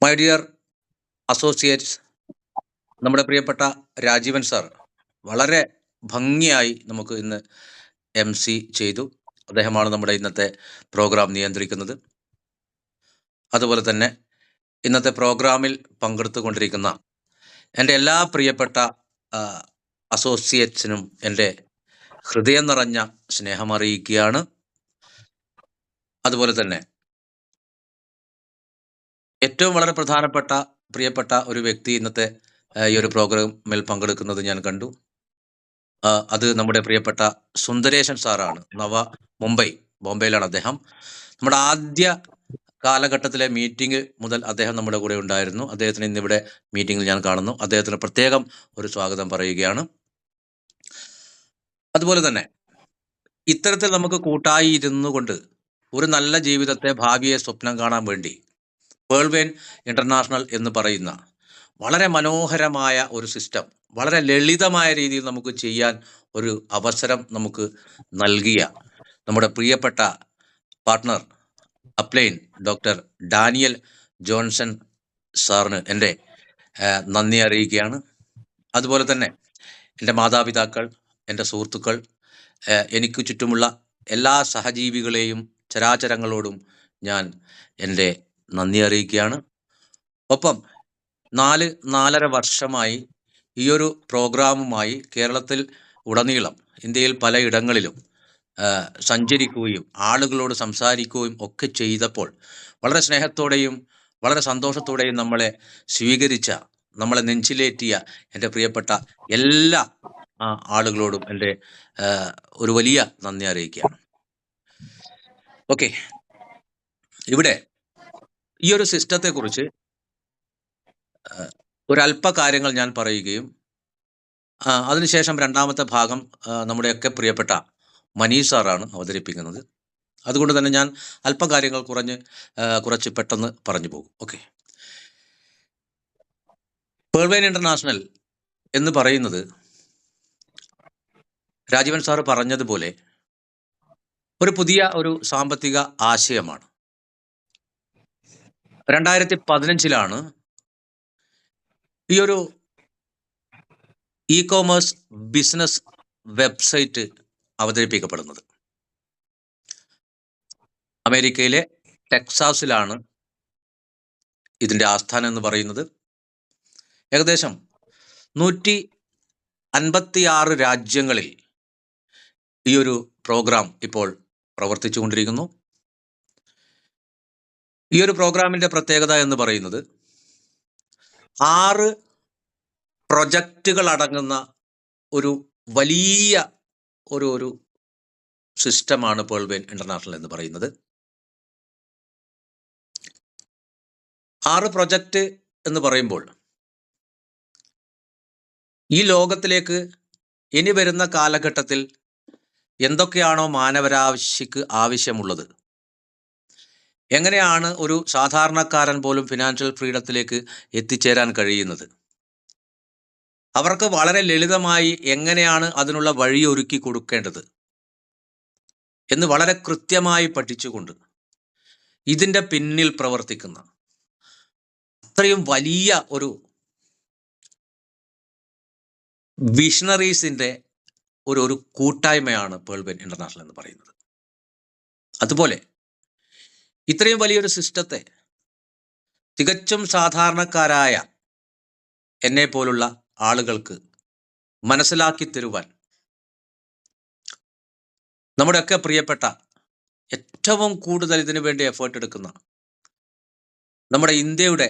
My dear associates, നമ്മുടെ പ്രിയപ്പെട്ട Rajeevan sir വളരെ ഭംഗിയായി നമുക്ക് ഇന്ന് ചെയ്തു. അദ്ദേഹമാണ് നമ്മുടെ ഇന്നത്തെ പ്രോഗ്രാം നിയന്ത്രിക്കുന്നത്. അതുപോലെ തന്നെ ഇന്നത്തെ പ്രോഗ്രാമിൽ പങ്കെടുത്തുകൊണ്ടിരിക്കുന്ന എൻ്റെ എല്ലാ പ്രിയപ്പെട്ട അസോസിയേറ്റ്സിനും എൻ്റെ ഹൃദയം നിറഞ്ഞ സ്നേഹം അറിയിക്കുകയാണ്. അതുപോലെ തന്നെ ഏറ്റവും വളരെ പ്രധാനപ്പെട്ട പ്രിയപ്പെട്ട ഒരു വ്യക്തി ഇന്നത്തെ ഈ ഒരു പ്രോഗ്രാമിൽ പങ്കെടുക്കുന്നത് ഞാൻ കണ്ടു. അത് നമ്മുടെ പ്രിയപ്പെട്ട സുന്ദരേശൻ സാറാണ്. ബോംബെയിലാണ് അദ്ദേഹം. നമ്മുടെ ആദ്യ കാലഘട്ടത്തിലെ മീറ്റിംഗ് മുതൽ അദ്ദേഹം നമ്മുടെ കൂടെ ഉണ്ടായിരുന്നു. അദ്ദേഹത്തിന് ഇന്നിവിടെ മീറ്റിംഗിൽ ഞാൻ കാണുന്നു. അദ്ദേഹത്തിന് പ്രത്യേകം ഒരു സ്വാഗതം പറയുകയാണ്. അതുപോലെ തന്നെ ഇത്തരത്തിൽ നമുക്ക് കൂട്ടായി ഇരുന്നു കൊണ്ട് ഒരു നല്ല ജീവിതത്തെ, ഭാവിയെ സ്വപ്നം കാണാൻ വേണ്ടി പേൾവെയിൻ ഇന്റർനാഷണൽ എന്ന് പറയുന്ന വളരെ മനോഹരമായ ഒരു സിസ്റ്റം, വളരെ ലളിതമായ രീതിയിൽ നമുക്ക് ചെയ്യാൻ ഒരു അവസരം നമുക്ക് നൽകിയ നമ്മുടെ പ്രിയപ്പെട്ട partner upline doctor Daniel Johnson സാറിന് എൻ്റെ നന്ദി അറിയിക്കുകയാണ്. അതുപോലെ തന്നെ എൻ്റെ മാതാപിതാക്കൾ, എൻ്റെ സുഹൃത്തുക്കൾ, എനിക്ക് ചുറ്റുമുള്ള എല്ലാ സഹജീവികളെയും ചരാചരങ്ങളോടും ഞാൻ എൻ്റെ നന്ദി അറിയിക്കുകയാണ്. ഒപ്പം 4-4.5 വർഷമായി ഈ ഒരു പ്രോഗ്രാമുമായി കേരളത്തിൽ ഉടനീളം, ഇന്ത്യയിൽ പലയിടങ്ങളിലും സഞ്ചരിക്കുകയും ആളുകളോട് സംസാരിക്കുകയും ഒക്കെ ചെയ്തപ്പോൾ വളരെ സ്നേഹത്തോടെയും വളരെ സന്തോഷത്തോടെയും നമ്മളെ സ്വീകരിച്ച, നമ്മളെ നെഞ്ചിലേറ്റിയ എൻ്റെ പ്രിയപ്പെട്ട എല്ലാ ആളുകളോടും എൻ്റെ ഒരു വലിയ നന്ദി അറിയിക്കുകയാണ്. ഓക്കെ, ഇവിടെ ഈ ഒരു സിസ്റ്റത്തെക്കുറിച്ച് ഒരല്പ കാര്യങ്ങൾ ഞാൻ പറയുകയും അതിനുശേഷം രണ്ടാമത്തെ ഭാഗം നമ്മുടെയൊക്കെ പ്രിയപ്പെട്ട മനീഷ് സാറാണ് അവതരിപ്പിക്കുന്നത്. അതുകൊണ്ട് തന്നെ ഞാൻ അല്പകാര്യങ്ങൾ കുറച്ച് പെട്ടെന്ന് പറഞ്ഞു പോകും. ഓക്കെ, പേൾവെയിൻ ഇന്റർനാഷണൽ എന്ന് പറയുന്നത് രാജീവൻ സാറ് പറഞ്ഞതുപോലെ ഒരു പുതിയ ഒരു സാമ്പത്തിക ആശയമാണ്. 2015 ഈ ഒരു ഇ-കോമേഴ്സ് ബിസിനസ് വെബ്സൈറ്റ് അവതരിപ്പിക്കപ്പെടുന്നത്. അമേരിക്കയിലെ ടെക്സാസിലാണ് ഇതിൻ്റെ ആസ്ഥാനം എന്ന് പറയുന്നത്. ഏകദേശം 156 രാജ്യങ്ങളിൽ ഈ ഒരു പ്രോഗ്രാം ഇപ്പോൾ പ്രവർത്തിച്ചു കൊണ്ടിരിക്കുന്നു. ഈ ഒരു പ്രോഗ്രാമിൻ്റെ പ്രത്യേകത എന്ന് പറയുന്നത് 6 പ്രൊജക്റ്റുകൾ അടങ്ങുന്ന ഒരു വലിയ ഒരു സിസ്റ്റമാണ് പേൾവെയിൻ ഇന്റർനാഷണൽ എന്ന് പറയുന്നത്. 6 പ്രൊജക്റ്റ് എന്ന് പറയുമ്പോൾ ഈ ലോകത്തിലേക്ക് ഇനി വരുന്ന കാലഘട്ടത്തിൽ എന്തൊക്കെയാണോ മാനവരാശിക്ക് ആവശ്യമുള്ളത്, എങ്ങനെയാണ് ഒരു സാധാരണക്കാരൻ പോലും ഫിനാൻഷ്യൽ ഫ്രീഡത്തിലേക്ക് എത്തിച്ചേരാൻ കഴിയുന്നത്, അവർക്ക് വളരെ ലളിതമായി എങ്ങനെയാണ് അതിനുള്ള വഴി ഒരുക്കി കൊടുക്കേണ്ടത് എന്ന് വളരെ കൃത്യമായി പഠിച്ചുകൊണ്ട് ഇതിൻ്റെ പിന്നിൽ പ്രവർത്തിക്കുന്ന അത്രയും വലിയ ഒരു വിഷണറീസിൻ്റെ ഒരു കൂട്ടായ്മയാണ് പേൾവെയിൻ ഇന്റർനാഷണൽ എന്ന് പറയുന്നത്. അതുപോലെ ഇത്രയും വലിയൊരു സിസ്റ്റത്തെ തികച്ചും സാധാരണക്കാരായ എന്നെ പോലുള്ള ആളുകൾക്ക് മനസ്സിലാക്കി തരുവാൻ നമ്മുടെയൊക്കെ പ്രിയപ്പെട്ട, ഏറ്റവും കൂടുതൽ ഇതിനു വേണ്ടി എഫേർട്ട് എടുക്കുന്ന നമ്മുടെ ഇന്ത്യയുടെ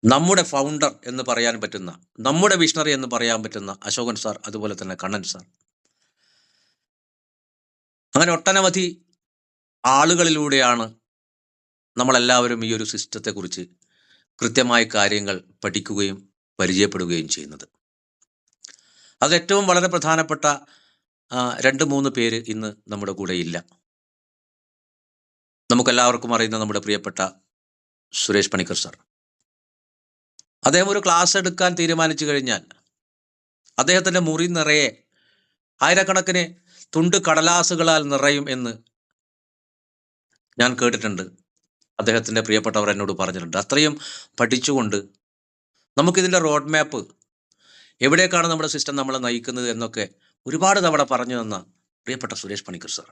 നമ്മുടെ ഫൗണ്ടർ എന്ന് പറയാൻ പറ്റുന്ന, നമ്മുടെ വിഷണറി എന്ന് പറയാൻ പറ്റുന്ന അശോകൻ സാർ, അതുപോലെ തന്നെ കണ്ണൻ സാർ, അങ്ങനെ ഒട്ടനവധി ആളുകളിലൂടെയാണ് നമ്മളെല്ലാവരും ഈ ഒരു സിസ്റ്റത്തെക്കുറിച്ച് കൃത്യമായ കാര്യങ്ങൾ പഠിക്കുകയും പരിചയപ്പെടുകയും ചെയ്യുന്നത്. അത് ഏറ്റവും വളരെ പ്രധാനപ്പെട്ട 2-3 പേര് ഇന്ന് നമ്മുടെ കൂടെ ഇല്ല. നമുക്കെല്ലാവർക്കും അറിയുന്ന നമ്മുടെ പ്രിയപ്പെട്ട സുരേഷ് പണിക്കർ സാർ. അദ്ദേഹം ഒരു ക്ലാസ് എടുക്കാൻ തീരുമാനിച്ചു കഴിഞ്ഞാൽ അദ്ദേഹത്തിൻ്റെ മുറി നിറയെ ആയിരക്കണക്കിന് തുണ്ട് കടലാസുകളാൽ നിറയും എന്ന് ഞാൻ കേട്ടിട്ടുണ്ട്. അദ്ദേഹത്തിൻ്റെ പ്രിയപ്പെട്ടവർ എന്നോട് പറഞ്ഞിട്ടുണ്ട്. അത്രയും പഠിച്ചുകൊണ്ട് നമുക്കിതിൻ്റെ റോഡ് മാപ്പ്, എവിടേക്കാണ് നമ്മുടെ സിസ്റ്റം നമ്മളെ നയിക്കുന്നത് എന്നൊക്കെ ഒരുപാട് തവണ പറഞ്ഞു തന്ന പ്രിയപ്പെട്ട സുരേഷ് പണിക്കർ സാർ.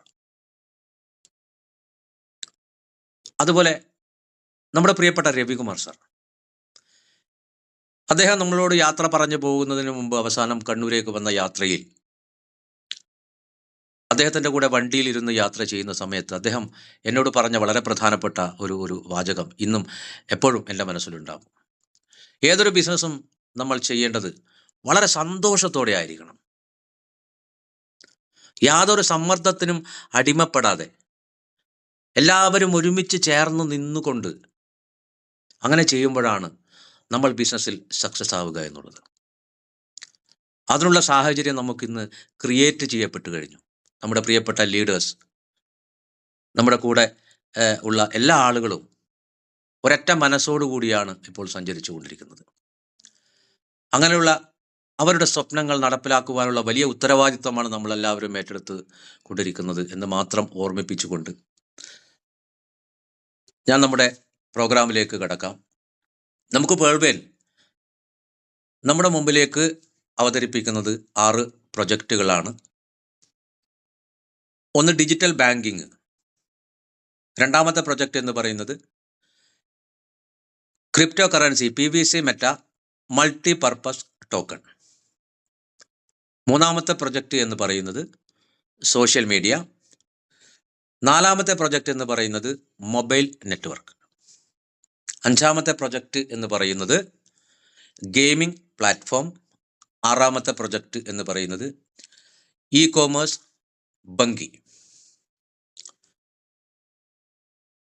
അതുപോലെ നമ്മുടെ പ്രിയപ്പെട്ട രവികുമാർ സാർ. അദ്ദേഹം നമ്മളോട് യാത്ര പറഞ്ഞു പോകുന്നതിന് മുമ്പ് അവസാനം കണ്ണൂരേക്ക് വന്ന യാത്രയിൽ അദ്ദേഹത്തിൻ്റെ കൂടെ വണ്ടിയിലിരുന്ന് യാത്ര ചെയ്യുന്ന സമയത്ത് അദ്ദേഹം എന്നോട് പറഞ്ഞ വളരെ പ്രധാനപ്പെട്ട ഒരു വാചകം ഇന്നും എപ്പോഴും എൻ്റെ മനസ്സിലുണ്ടാകും. ഏതൊരു ബിസിനസ്സും നമ്മൾ ചെയ്യേണ്ടത് വളരെ സന്തോഷത്തോടെ ആയിരിക്കണം. യാതൊരു സമ്മർദ്ദത്തിനും അടിമപ്പെടാതെ എല്ലാവരും ഒരുമിച്ച് ചേർന്ന് നിന്നുകൊണ്ട് അങ്ങനെ ചെയ്യുമ്പോഴാണ് നമ്മൾ ബിസിനസ്സിൽ സക്സസ് ആവുക എന്നുള്ളത്. അതിനുള്ള സാഹചര്യം നമുക്കിന്ന് ക്രിയേറ്റ് ചെയ്യപ്പെട്ട് കഴിഞ്ഞു. നമ്മുടെ പ്രിയപ്പെട്ട ലീഡേഴ്സ്, നമ്മുടെ കൂടെ ഉള്ള എല്ലാ ആളുകളും ഒരൊറ്റ മനസ്സോടുകൂടിയാണ് ഇപ്പോൾ സഞ്ചരിച്ചു കൊണ്ടിരിക്കുന്നത്. അങ്ങനെയുള്ള അവരുടെ സ്വപ്നങ്ങൾ നടപ്പിലാക്കുവാനുള്ള വലിയ ഉത്തരവാദിത്വമാണ് നമ്മളെല്ലാവരും ഏറ്റെടുത്ത് കൊണ്ടിരിക്കുന്നത് എന്ന് മാത്രം ഓർമ്മിപ്പിച്ചുകൊണ്ട് ഞാൻ നമ്മുടെ പ്രോഗ്രാമിലേക്ക് കടക്കാം. നമുക്ക് പേൾവേൻ നമ്മുടെ മുമ്പിലേക്ക് അവതരിപ്പിക്കുന്നത് 6 പ്രൊജക്റ്റുകളാണ്. ഒന്ന് ഡിജിറ്റൽ ബാങ്കിങ്, രണ്ടാമത്തെ പ്രൊജക്റ്റ് എന്ന് പറയുന്നത് crypto currency PVC Meta multi purpose token, മൂന്നാമത്തെ പ്രൊജക്റ്റ് എന്ന് പറയുന്നത് സോഷ്യൽ മീഡിയ, നാലാമത്തെ പ്രൊജക്റ്റ് എന്ന് പറയുന്നത് മൊബൈൽ നെറ്റ്വർക്ക്, അഞ്ചാമത്തെ പ്രൊജക്റ്റ് എന്ന് പറയുന്നത് ഗെയിമിംഗ് പ്ലാറ്റ്ഫോം, ആറാമത്തെ പ്രൊജക്റ്റ് എന്ന് പറയുന്നത് ഇ-കോമേഴ്സ് ബങ്കി.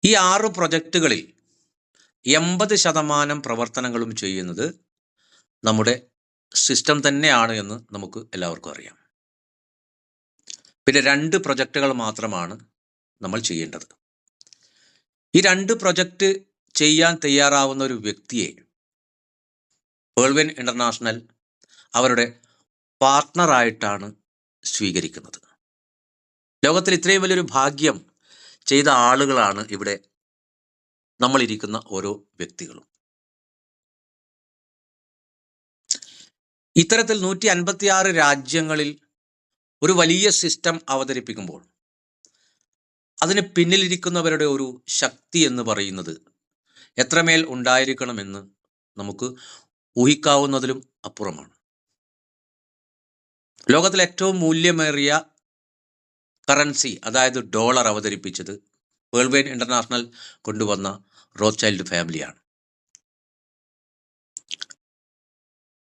ഈ 6 പ്രൊജക്റ്റുകളിൽ 80% പ്രവർത്തനങ്ങളും ചെയ്യുന്നത് നമ്മുടെ സിസ്റ്റം തന്നെയാണ് എന്ന് നമുക്ക് എല്ലാവർക്കും അറിയാം. പിന്നെ 2 പ്രൊജക്റ്റുകൾ മാത്രമാണ് നമ്മൾ ചെയ്യേണ്ടത്. ഈ 2 പ്രൊജക്റ്റ് ചെയ്യാൻ തയ്യാറാവുന്ന ഒരു വ്യക്തിയെ പേൾവേൻ ഇൻ്റർനാഷണൽ അവരുടെ പാർട്ട്ണറായിട്ടാണ് സ്വീകരിക്കുന്നത്. ലോകത്തിൽ ഇത്രയും വലിയൊരു ഭാഗ്യം ചെയ്ത ആളുകളാണ് ഇവിടെ നമ്മളിരിക്കുന്ന ഓരോ വ്യക്തികളും. ഇത്തരത്തിൽ 156 രാജ്യങ്ങളിൽ ഒരു വലിയ സിസ്റ്റം അവതരിപ്പിക്കുമ്പോൾ അതിന് പിന്നിലിരിക്കുന്നവരുടെ ഒരു ശക്തി എന്ന് പറയുന്നത് എത്രമേൽ ഉണ്ടായിരിക്കണമെന്ന് നമുക്ക് ഊഹിക്കാവുന്നതിലും അപ്പുറമാണ്. ലോകത്തിലെ ഏറ്റവും മൂല്യമേറിയ കറൻസി, അതായത് ഡോളർ, അവതരിപ്പിച്ചത് പേൾവേൻ ഇൻ്റർനാഷണൽ കൊണ്ടുവന്ന റോത്ത്ചൈൽഡ് ഫാമിലിയാണ്.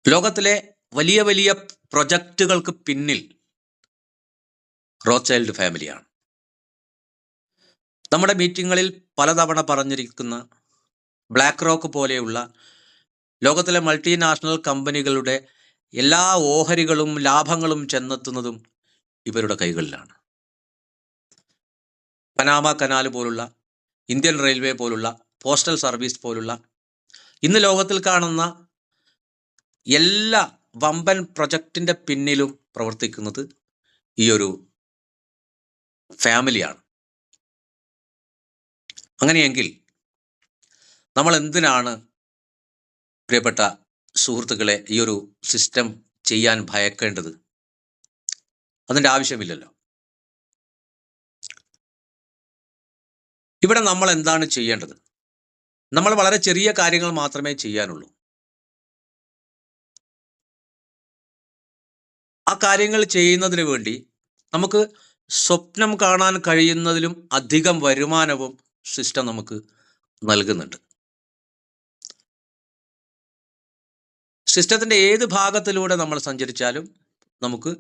ലോകത്തിലെ വലിയ വലിയ പ്രൊജക്റ്റുകൾക്ക് പിന്നിൽ റോത്ത്ചൈൽഡ് ഫാമിലിയാണ്. നമ്മുടെ മീറ്റിങ്ങുകളിൽ പലതവണ പറഞ്ഞിരിക്കുന്ന ബ്ലാക്ക് റോക്ക് പോലെയുള്ള ലോകത്തിലെ മൾട്ടിനാഷണൽ കമ്പനികളുടെ എല്ലാ ഓഹരികളും ലാഭങ്ങളും ചെന്നെത്തുന്നതും ഇവരുടെ കൈകളിലാണ്. പനാമ കനാൽ പോലുള്ള, ഇന്ത്യൻ റെയിൽവേ പോലുള്ള, പോസ്റ്റൽ സർവീസ് പോലുള്ള ഇന്ന് ലോകത്തിൽ കാണുന്ന എല്ലാ വമ്പൻ പ്രൊജക്റ്റിൻ്റെ പിന്നിലും പ്രവർത്തിക്കുന്നത് ഈ ഒരു ഫാമിലിയാണ്. അങ്ങനെയെങ്കിൽ നമ്മൾ എന്തിനാണ് പ്രിയപ്പെട്ട സുഹൃത്തുക്കളെ ഈ ഒരു സിസ്റ്റം ചെയ്യാൻ ഭയക്കേണ്ടത്? അതിൻ്റെ ആവശ്യമില്ലല്ലോ. ഇവിടെ നമ്മൾ എന്താണ് ചെയ്യേണ്ടത്? നമ്മൾ വളരെ ചെറിയ കാര്യങ്ങൾ മാത്രമേ ചെയ്യാനുള്ളൂ. ആ കാര്യങ്ങൾ ചെയ്യുന്നതിന് വേണ്ടി നമുക്ക് സ്വപ്നം കാണാൻ കഴിയുന്നതിലും അധികം വരുമാനവും സിസ്റ്റം നമുക്ക് നൽകുന്നുണ്ട്. സിസ്റ്റത്തിൻ്റെ ഏത് ഭാഗത്തിലൂടെ നമ്മൾ സഞ്ചരിച്ചാലും നമുക്ക്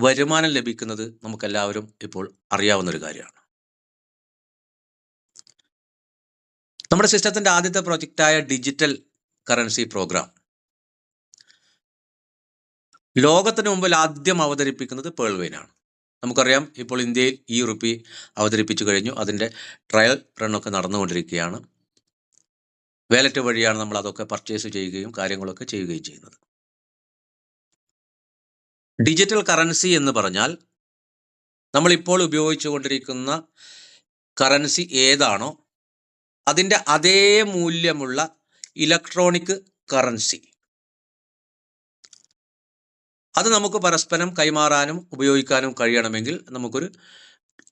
വരുമാനം ലഭിക്കുന്നത് നമുക്കെല്ലാവരും ഇപ്പോൾ അറിയാവുന്നൊരു കാര്യമാണ്. നമ്മുടെ സിസ്റ്റത്തിൻ്റെ ആദ്യത്തെ പ്രൊജക്റ്റായ ഡിജിറ്റൽ കറൻസി പ്രോഗ്രാം ലോകത്തിന് മുമ്പിൽ ആദ്യം അവതരിപ്പിക്കുന്നത് പേൾവേനാണ്. നമുക്കറിയാം, ഇപ്പോൾ ഇന്ത്യയിൽ റുപ്പി അവതരിപ്പിച്ചു കഴിഞ്ഞു. അതിൻ്റെ ട്രയൽ റണ്ണൊക്കെ നടന്നുകൊണ്ടിരിക്കുകയാണ്. വാലറ്റ് വഴിയാണ് നമ്മൾ അതൊക്കെ പർച്ചേസ് ചെയ്യുകയും കാര്യങ്ങളൊക്കെ ചെയ്യുകയും ചെയ്യുന്നത്. ഡിജിറ്റൽ കറൻസി എന്ന് പറഞ്ഞാൽ നമ്മളിപ്പോൾ ഉപയോഗിച്ചു കൊണ്ടിരിക്കുന്ന കറൻസി ഏതാണോ അതിൻ്റെ അതേ മൂല്യമുള്ള ഇലക്ട്രോണിക് കറൻസി അത് നമുക്ക് പരസ്പരം കൈമാറാനും ഉപയോഗിക്കാനും കഴിയണമെങ്കിൽ നമുക്കൊരു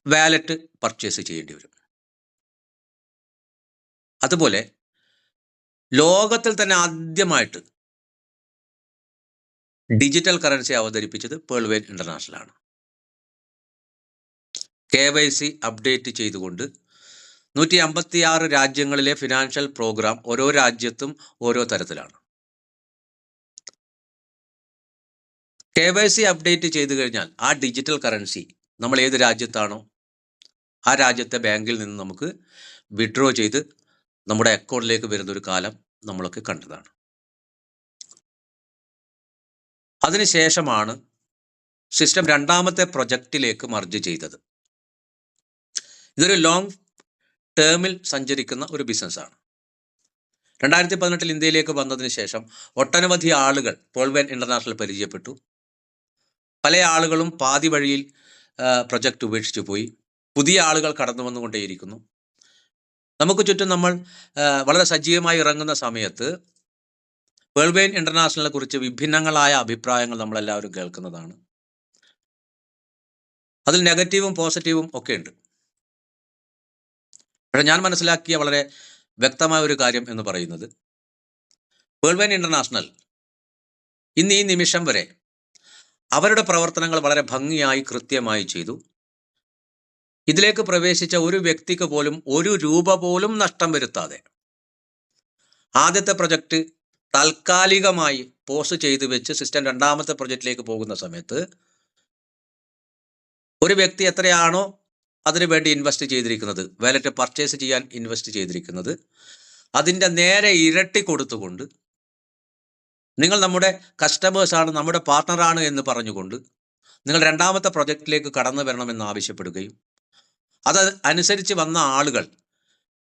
വാലറ്റ് പർച്ചേസ് ചെയ്യേണ്ടി വരും. അതുപോലെ ലോകത്തിൽ തന്നെ ആദ്യമായിട്ട് ഡിജിറ്റൽ കറൻസി അവതരിപ്പിച്ചത് പേൾ വെയിൻ ഇന്റർനാഷണൽ ആണ്. KYC അപ്ഡേറ്റ് ചെയ്തുകൊണ്ട് 156 രാജ്യങ്ങളിലെ ഫിനാൻഷ്യൽ പ്രോഗ്രാം ഓരോ രാജ്യത്തും ഓരോ തരത്തിലാണ്. KYC അപ്ഡേറ്റ് ചെയ്തു കഴിഞ്ഞാൽ ആ ഡിജിറ്റൽ കറൻസി നമ്മൾ ഏത് രാജ്യത്താണോ ആ രാജ്യത്തെ ബാങ്കിൽ നിന്ന് നമുക്ക് വിഡ്രോ ചെയ്ത് നമ്മുടെ അക്കൗണ്ടിലേക്ക് വരുന്നൊരു കാലം നമ്മളൊക്കെ കണ്ടതാണ്. അതിനുശേഷമാണ് സിസ്റ്റം രണ്ടാമത്തെ പ്രൊജക്റ്റിലേക്ക് മർജ് ചെയ്തത്. ഇതൊരു ലോങ് ടേമിൽ സഞ്ചരിക്കുന്ന ഒരു ബിസിനസ്സാണ്. 2018 ഇന്ത്യയിലേക്ക് വന്നതിന് ശേഷം ഒട്ടനവധി ആളുകൾ പേൾ വെയിൻ ഇന്റർനാഷണൽ പരിചയപ്പെട്ടു. പല ആളുകളും പാതി വഴിയിൽ പ്രൊജക്റ്റ് ഉപേക്ഷിച്ചു പോയി. പുതിയ ആളുകൾ കടന്നു വന്നുകൊണ്ടേയിരിക്കുന്നു. നമുക്ക് ചുറ്റും നമ്മൾ വളരെ സജീവമായി ഇറങ്ങുന്ന സമയത്ത് പേൾ വെയിൻ ഇന്റർനാഷണലിനെ കുറിച്ച് വിഭിന്നങ്ങളായ അഭിപ്രായങ്ങൾ നമ്മളെല്ലാവരും കേൾക്കുന്നതാണ്. അതിൽ നെഗറ്റീവും പോസിറ്റീവും ഒക്കെ ഉണ്ട്. പക്ഷേ ഞാൻ മനസ്സിലാക്കിയ വളരെ വ്യക്തമായ ഒരു കാര്യം എന്ന് പറയുന്നത് പേൾ വെയിൻ ഇന്റർനാഷണൽ ഇന്ന് ഈ നിമിഷം വരെ അവരുടെ പ്രവർത്തനങ്ങൾ വളരെ ഭംഗിയായി കൃത്യമായി ചെയ്തു. ഇതിലേക്ക് പ്രവേശിച്ച ഒരു വ്യക്തിക്ക് പോലും ഒരു രൂപ പോലും നഷ്ടം വരുത്താതെ ആദ്യത്തെ പ്രൊജക്റ്റ് താൽക്കാലികമായി പോസ്റ്റ് ചെയ്തു വെച്ച് സിസ്റ്റം രണ്ടാമത്തെ പ്രൊജക്റ്റിലേക്ക് പോകുന്ന സമയത്ത് ഒരു വ്യക്തി എത്രയാണോ അതിനു വേണ്ടി ഇൻവെസ്റ്റ് ചെയ്തിരിക്കുന്നത്, വാലറ്റ് പർച്ചേസ് ചെയ്യാൻ ഇൻവെസ്റ്റ് ചെയ്തിരിക്കുന്നത്, അതിൻ്റെ നേരെ ഇരട്ടി കൊടുത്തുകൊണ്ട് നിങ്ങൾ നമ്മുടെ കസ്റ്റമേഴ്സാണ്, നമ്മുടെ പാർട്ട്ണറാണ് എന്ന് പറഞ്ഞുകൊണ്ട് നിങ്ങൾ രണ്ടാമത്തെ പ്രൊജക്റ്റിലേക്ക് കടന്നു വരണമെന്ന് ആവശ്യപ്പെടുകയും അത് അനുസരിച്ച് വന്ന ആളുകൾ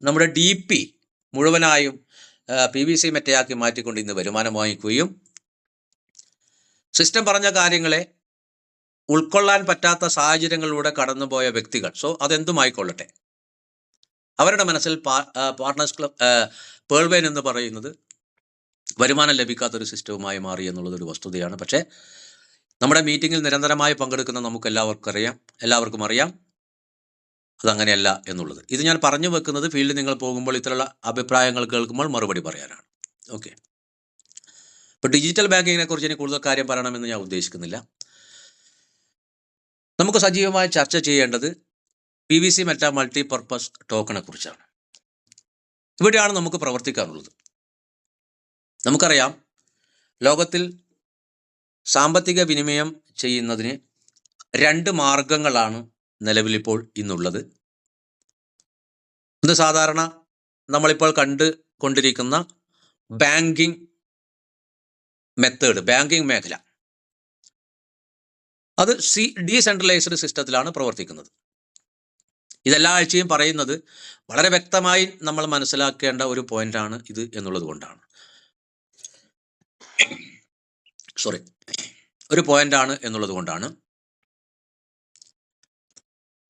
നമ്മുടെ DP മുഴുവനായും PVC മെറ്റയാക്കി മാറ്റിക്കൊണ്ട് ഇന്ന് വരുമാനം വാങ്ങിക്കുകയും സിസ്റ്റം പറഞ്ഞ കാര്യങ്ങളെ ഉൾക്കൊള്ളാൻ പറ്റാത്ത സാഹചര്യങ്ങളിലൂടെ കടന്നുപോയ വ്യക്തികൾ, അതെന്തുമായിക്കൊള്ളട്ടെ, അവരുടെ മനസ്സിൽ പാർട്ട്നേഴ്സ് ക്ലബ് പേൾ വെയിൻ എന്ന് പറയുന്നത് വരുമാനം ലഭിക്കാത്തൊരു സിസ്റ്റവുമായി മാറി എന്നുള്ളതൊരു വസ്തുതയാണ്. പക്ഷേ നമ്മുടെ മീറ്റിങ്ങിൽ നിരന്തരമായി പങ്കെടുക്കുന്ന നമുക്ക് എല്ലാവർക്കും അറിയാം അതങ്ങനെയല്ല എന്നുള്ളത്. ഇത് ഞാൻ പറഞ്ഞു വെക്കുന്നത് ഫീൽഡിൽ നിങ്ങൾ പോകുമ്പോൾ ഇത്തരമുള്ള അഭിപ്രായങ്ങൾ കേൾക്കുമ്പോൾ മറുപടി പറയാനാണ്. ഓക്കെ, ഇപ്പോൾ ഡിജിറ്റൽ ബാങ്കിങ്ങിനെ കുറിച്ച് ഇനി കൂടുതൽ കാര്യം പറയണമെന്ന് ഞാൻ ഉദ്ദേശിക്കുന്നില്ല. നമുക്ക് സജീവമായി ചർച്ച ചെയ്യേണ്ടത് PVC മെറ്റ മൾട്ടിപർപ്പസ് ടോക്കണെ കുറിച്ചാണ്. ഇവിടെയാണ് നമുക്ക് പ്രവർത്തിക്കാനുള്ളത്. നമുക്കറിയാം, ലോകത്തിൽ സാമ്പത്തിക വിനിമയം ചെയ്യുന്നതിന് 2 മാർഗങ്ങളാണ് നിലവിലിപ്പോൾ ഇന്നുള്ളത്. ഇത് സാധാരണ നമ്മളിപ്പോൾ കണ്ടുകൊണ്ടിരിക്കുന്ന ബാങ്കിങ് മേഖല, അത് ഡീസെൻട്രലൈസ്ഡ് സിസ്റ്റത്തിലാണ് പ്രവർത്തിക്കുന്നത്. ഇതെല്ലാ ആഴ്ചയും പറയുന്നത് വളരെ വ്യക്തമായി നമ്മൾ മനസ്സിലാക്കേണ്ട ഒരു പോയിന്റാണ് ഇത് എന്നുള്ളത് കൊണ്ടാണ്.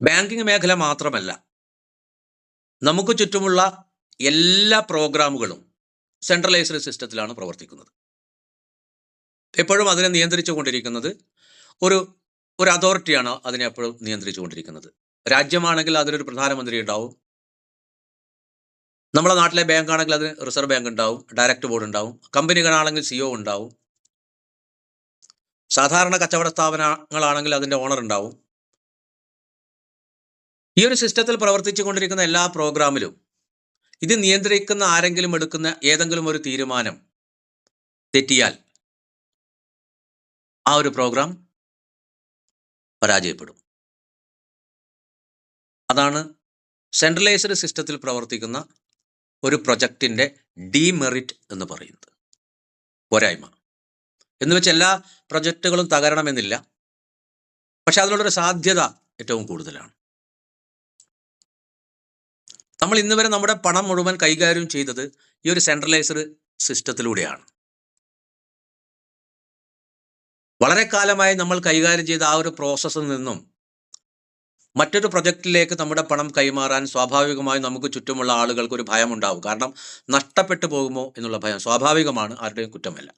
ബാങ്കിങ് മേഖല മാത്രമല്ല, നമുക്ക് ചുറ്റുമുള്ള എല്ലാ പ്രോഗ്രാമുകളും സെൻട്രലൈസ്ഡ് സിസ്റ്റത്തിലാണ് പ്രവർത്തിക്കുന്നത്. എപ്പോഴും അതിനെ നിയന്ത്രിച്ചു കൊണ്ടിരിക്കുന്നത് ഒരു അതോറിറ്റിയാണ് അതിനെ എപ്പോഴും നിയന്ത്രിച്ചു കൊണ്ടിരിക്കുന്നത്. രാജ്യമാണെങ്കിൽ അതിനൊരു പ്രധാനമന്ത്രി ഉണ്ടാവും. നമ്മുടെ നാട്ടിലെ ബാങ്ക് ആണെങ്കിൽ അതിന് റിസർവ് ബാങ്ക് ഉണ്ടാവും, ഡയറക്റ്റ് ബോർഡ് ഉണ്ടാവും. കമ്പനികളാണെങ്കിൽ CEO ഉണ്ടാവും. സാധാരണ കച്ചവട സ്ഥാപനങ്ങളാണെങ്കിൽ അതിൻ്റെ ഓണർ ഉണ്ടാവും. ഈ ഒരു സിസ്റ്റത്തിൽ പ്രവർത്തിച്ചു കൊണ്ടിരിക്കുന്ന എല്ലാ പ്രോഗ്രാമിലും ഇത് നിയന്ത്രിക്കുന്ന ആരെങ്കിലും എടുക്കുന്ന ഏതെങ്കിലും ഒരു തീരുമാനം തെറ്റിയാൽ ആ ഒരു പ്രോഗ്രാം പരാജയപ്പെടും. അതാണ് സെൻട്രലൈസ്ഡ് സിസ്റ്റത്തിൽ പ്രവർത്തിക്കുന്ന ഒരു പ്രൊജക്റ്റിൻ്റെ ഡീമെറിറ്റ് എന്ന് പറയുന്നത്, പോരായ്മ. എന്ന് വെച്ച് എല്ലാ പ്രൊജക്റ്റുകളും തകരണമെന്നില്ല, പക്ഷെ അതിനുള്ളൊരു സാധ്യത ഏറ്റവും കൂടുതലാണ്. നമ്മൾ ഇന്ന് വരെ നമ്മുടെ പണം മുഴുവൻ കൈകാര്യം ചെയ്തത് ഈ ഒരു സെൻട്രലൈസ്ഡ് സിസ്റ്റത്തിലൂടെയാണ്. വളരെ കാലമായി നമ്മൾ കൈകാര്യം ചെയ്ത ആ ഒരു പ്രോസസ്സിൽ നിന്നും മറ്റൊരു പ്രൊജക്റ്റിലേക്ക് നമ്മുടെ പണം കൈമാറാൻ സ്വാഭാവികമായും നമുക്ക് ചുറ്റുമുള്ള ആളുകൾക്ക് ഒരു ഭയമുണ്ടാവും. കാരണം നഷ്ടപ്പെട്ടു പോകുമോ എന്നുള്ള ഭയം സ്വാഭാവികമാണ്, ആരുടെയും കുറ്റമല്ല.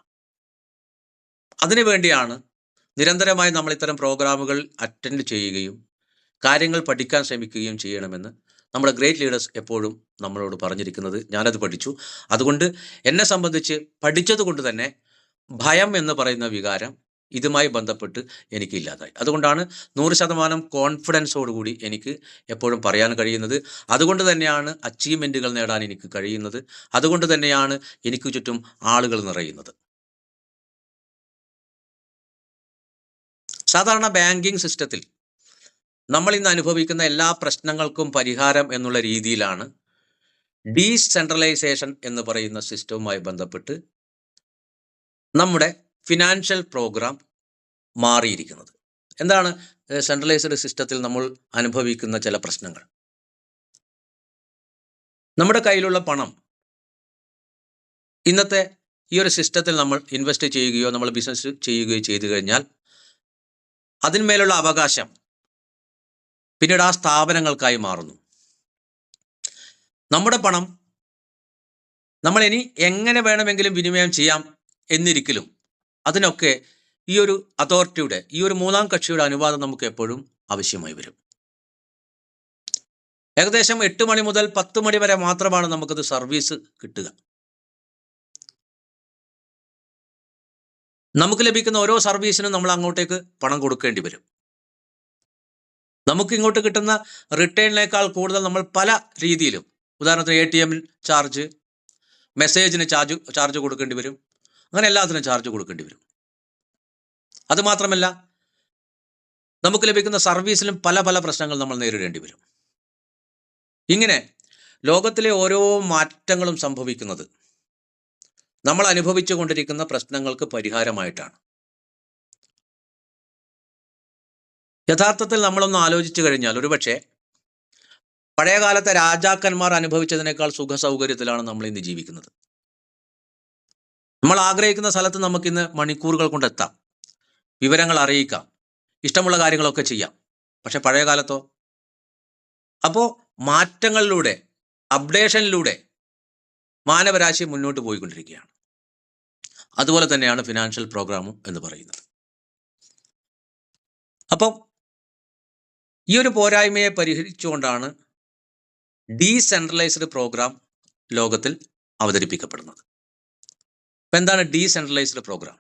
അതിനുവേണ്ടിയാണ് നിരന്തരമായി നമ്മൾ ഇത്തരം പ്രോഗ്രാമുകൾ അറ്റൻഡ് ചെയ്യുകയും കാര്യങ്ങൾ പഠിക്കാൻ ശ്രമിക്കുകയും ചെയ്യണമെന്ന് നമ്മുടെ ഗ്രേറ്റ് ലീഡേഴ്സ് എപ്പോഴും നമ്മളോട് പറഞ്ഞിരിക്കുന്നത്. ഞാനത് പഠിച്ചു. അതുകൊണ്ട് എന്നെ സംബന്ധിച്ച് പഠിച്ചതുകൊണ്ട് തന്നെ ഭയം എന്ന് പറയുന്ന വികാരം ഇതുമായി ബന്ധപ്പെട്ട് എനിക്കില്ലാതായി. അതുകൊണ്ടാണ് 100% കോൺഫിഡൻസോടുകൂടി എനിക്ക് എപ്പോഴും പറയാൻ കഴിയുന്നത്. അതുകൊണ്ട് തന്നെയാണ് അച്ചീവ്മെൻറ്റുകൾ നേടാൻ എനിക്ക് കഴിയുന്നത്. അതുകൊണ്ട് തന്നെയാണ് എനിക്ക് ചുറ്റും ആളുകൾ നിറയുന്നത്. സാധാരണ ബാങ്കിങ് സിസ്റ്റത്തിൽ നമ്മൾ ഇന്ന് അനുഭവിക്കുന്ന എല്ലാ പ്രശ്നങ്ങൾക്കും പരിഹാരം എന്നുള്ള രീതിയിലാണ് ഡീസെൻട്രലൈസേഷൻ എന്ന് പറയുന്ന സിസ്റ്റവുമായി ബന്ധപ്പെട്ട് നമ്മുടെ ഫിനാൻഷ്യൽ പ്രോഗ്രാം മാറിയിരിക്കുന്നത്. എന്താണ് സെൻട്രലൈസ്ഡ് സിസ്റ്റത്തിൽ നമ്മൾ അനുഭവിക്കുന്ന ചില പ്രശ്നങ്ങൾ? നമ്മുടെ കയ്യിലുള്ള പണം ഇന്നത്തെ ഈ ഒരു സിസ്റ്റത്തിൽ നമ്മൾ ഇൻവെസ്റ്റ് ചെയ്യുകയോ നമ്മൾ ബിസിനസ് ചെയ്യുകയോ ചെയ്തു കഴിഞ്ഞാൽ അതിന്മേലുള്ള അവകാശം പിന്നീട് ആ സ്ഥാപനങ്ങൾക്കായി മാറുന്നു. നമ്മുടെ പണം നമ്മൾ ഇനി എങ്ങനെ വേണമെങ്കിലും വിനിമയം ചെയ്യാം എന്നിരിക്കലും അതിനൊക്കെ ഈ ഒരു അതോറിറ്റിയുടെ, ഈ ഒരു മൂന്നാം കക്ഷിയുടെ അനുവാദം നമുക്ക് എപ്പോഴും ആവശ്യമായി വരും. ഏകദേശം 8 മണി മുതൽ 10 മണി വരെ മാത്രമാണ് നമുക്കത് സർവീസ് കിട്ടുക. നമുക്ക് ലഭിക്കുന്ന ഓരോ സർവീസിനും നമ്മൾ അങ്ങോട്ടേക്ക് പണം കൊടുക്കേണ്ടി വരും. നമുക്ക് ഇങ്ങോട്ട് കിട്ടുന്ന റിട്ടേണിനേക്കാൾ കൂടുതൽ നമ്മൾ പല രീതിയിലും, ഉദാഹരണത്തിന് ATM ചാർജ്, മെസ്സേജിന് ചാർജ് കൊടുക്കേണ്ടി വരും. അങ്ങനെ എല്ലാത്തിനും ചാർജ് കൊടുക്കേണ്ടി വരും. അതുമാത്രമല്ല, നമുക്ക് ലഭിക്കുന്ന സർവീസിലും പല പല പ്രശ്നങ്ങൾ നമ്മൾ നേരിടേണ്ടി വരും. ഇങ്ങനെ ലോകത്തിലെ ഓരോ മാറ്റങ്ങളും സംഭവിക്കുന്നത് നമ്മൾ അനുഭവിച്ചു കൊണ്ടിരിക്കുന്ന പ്രശ്നങ്ങൾക്ക് പരിഹാരമായിട്ടാണ്. യഥാർത്ഥത്തിൽ നമ്മളൊന്ന് ആലോചിച്ചു കഴിഞ്ഞാൽ ഒരുപക്ഷെ പഴയകാലത്തെ രാജാക്കന്മാർ അനുഭവിച്ചതിനേക്കാൾ സുഖ സൗകര്യത്തിലാണ് നമ്മൾ ഇന്ന് ജീവിക്കുന്നത്. നമ്മൾ ആഗ്രഹിക്കുന്ന സ്ഥലത്ത് നമുക്കിന്ന് മണിക്കൂറുകൾ കൊണ്ടെത്താം, വിവരങ്ങൾ അറിയിക്കാം, ഇഷ്ടമുള്ള കാര്യങ്ങളൊക്കെ ചെയ്യാം. പക്ഷെ പഴയ കാലത്തോ? അപ്പോൾ മാറ്റങ്ങളിലൂടെ, അപ്ഡേഷനിലൂടെ മാനവരാശി മുന്നോട്ട് പോയിക്കൊണ്ടിരിക്കുകയാണ്. അതുപോലെ തന്നെയാണ് ഫിനാൻഷ്യൽ പ്രോഗ്രാമും എന്ന് പറയുന്നത്. അപ്പം ഈ ഒരു പോരായ്മയെ പരിഹരിച്ചുകൊണ്ടാണ് ഡീസെൻട്രലൈസ്ഡ് പ്രോഗ്രാം ലോകത്തിൽ അവതരിപ്പിക്കപ്പെടുന്നത്. അപ്പം എന്താണ് ഡീസെൻട്രലൈസ്ഡ് പ്രോഗ്രാം?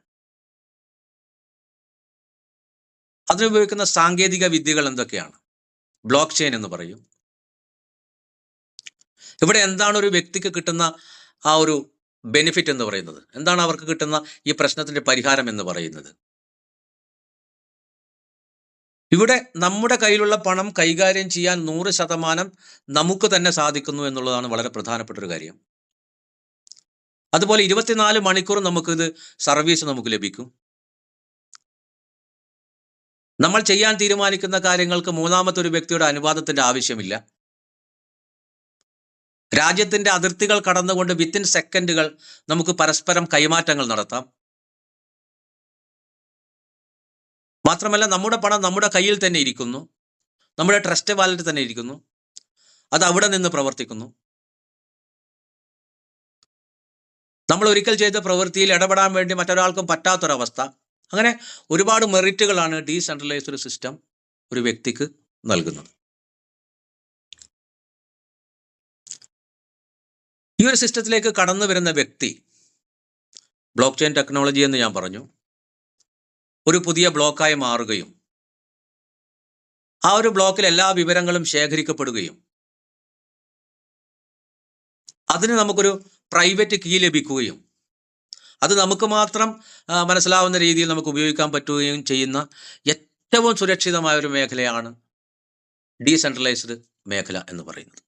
അതിനുപയോഗിക്കുന്ന സാങ്കേതിക വിദ്യകൾ എന്തൊക്കെയാണ്? ബ്ലോക്ക് ചെയിൻ എന്ന് പറയും. ഇവിടെ എന്താണ് ഒരു വ്യക്തിക്ക് കിട്ടുന്ന ആ ഒരു ബെനിഫിറ്റ് എന്ന് പറയുന്നത്? എന്താണ് അവർക്ക് കിട്ടുന്ന ഈ പ്രശ്നത്തിന്റെ പരിഹാരം എന്ന് പറയുന്നത്? ഇവിടെ നമ്മുടെ കയ്യിലുള്ള പണം കൈകാര്യം ചെയ്യാൻ 100% നമുക്ക് തന്നെ സാധിക്കുന്നു എന്നുള്ളതാണ് വളരെ പ്രധാനപ്പെട്ട ഒരു കാര്യം. അതുപോലെ 24 മണിക്കൂർ നമുക്കിത് സർവീസ് നമുക്ക് ലഭിക്കും. നമ്മൾ ചെയ്യാൻ തീരുമാനിക്കുന്ന കാര്യങ്ങൾക്ക് മൂന്നാമത്തെ ഒരു വ്യക്തിയുടെ അനുവാദത്തിന്റെ ആവശ്യമില്ല. രാജ്യത്തിന്റെ അതിർത്തികൾ കടന്നുകൊണ്ട് വിത്തിൻ സെക്കൻഡുകൾ നമുക്ക് പരസ്പരം കൈമാറ്റങ്ങൾ നടത്താം. മാത്രമല്ല, നമ്മുടെ പണം നമ്മുടെ കയ്യിൽ തന്നെ ഇരിക്കുന്നു, നമ്മുടെ ട്രസ്റ്റ് വാലറ്റ് തന്നെ ഇരിക്കുന്നു, അത് അവിടെ നിന്ന് പ്രവർത്തിക്കുന്നു. നമ്മൾ ഒരിക്കൽ ചെയ്ത പ്രവൃത്തിയിൽ ഇടപെടാൻ വേണ്ടി മറ്റൊരാൾക്കും പറ്റാത്തൊരവസ്ഥ. അങ്ങനെ ഒരുപാട് മെറിറ്റുകളാണ് ഡീസെൻട്രലൈസ്ഡ് സിസ്റ്റം ഒരു വ്യക്തിക്ക് നൽകുന്നത്. ഈ ഒരു സിസ്റ്റത്തിലേക്ക് കടന്നു വരുന്ന വ്യക്തി, ബ്ലോക്ക് ചെയിൻ ടെക്നോളജി എന്ന് ഞാൻ പറഞ്ഞു, ഒരു പുതിയ ബ്ലോക്കായി മാറുകയും ആ ഒരു ബ്ലോക്കിൽ എല്ലാ വിവരങ്ങളും ശേഖരിക്കപ്പെടുകയും അതിന് നമുക്കൊരു പ്രൈവറ്റ് കീ ലഭിക്കുകയും അത് നമുക്ക് മാത്രം മനസ്സിലാവുന്ന രീതിയിൽ നമുക്ക് ഉപയോഗിക്കാൻ പറ്റുകയും ചെയ്യുന്ന ഏറ്റവും സുരക്ഷിതമായ ഒരു മേഖലയാണ് ഡീസെൻട്രലൈസ്ഡ് മേഖല എന്ന് പറയുന്നത്.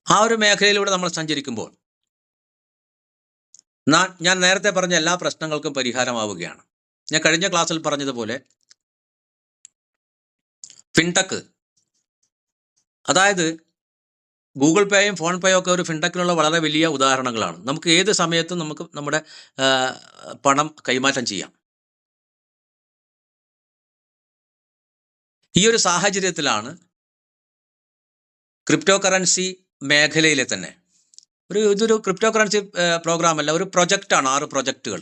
ആ ഒരു മേഖലയിലൂടെ നമ്മൾ സഞ്ചരിക്കുമ്പോൾ ഞാൻ നേരത്തെ പറഞ്ഞ എല്ലാ പ്രശ്നങ്ങൾക്കും പരിഹാരമാവുകയാണ്. ഞാൻ കഴിഞ്ഞ ക്ലാസ്സിൽ പറഞ്ഞതുപോലെ ഫിൻടെക്, അതായത് ഗൂഗിൾ പേയും ഫോൺ പേയും ഒക്കെ ഒരു ഫിൻടെക്കിനുള്ള വളരെ വലിയ ഉദാഹരണങ്ങളാണ്. നമുക്ക് ഏത് സമയത്തും നമുക്ക് നമ്മുടെ പണം കൈമാറ്റം ചെയ്യാം. ഈ ഒരു സാഹചര്യത്തിലാണ് ക്രിപ്റ്റോ കറൻസി മേഖലയിലെ തന്നെ ഇതൊരു ക്രിപ്റ്റോ കറൻസി പ്രോഗ്രാം അല്ല, ഒരു പ്രൊജക്റ്റാണ്, 6 പ്രൊജക്റ്റുകൾ.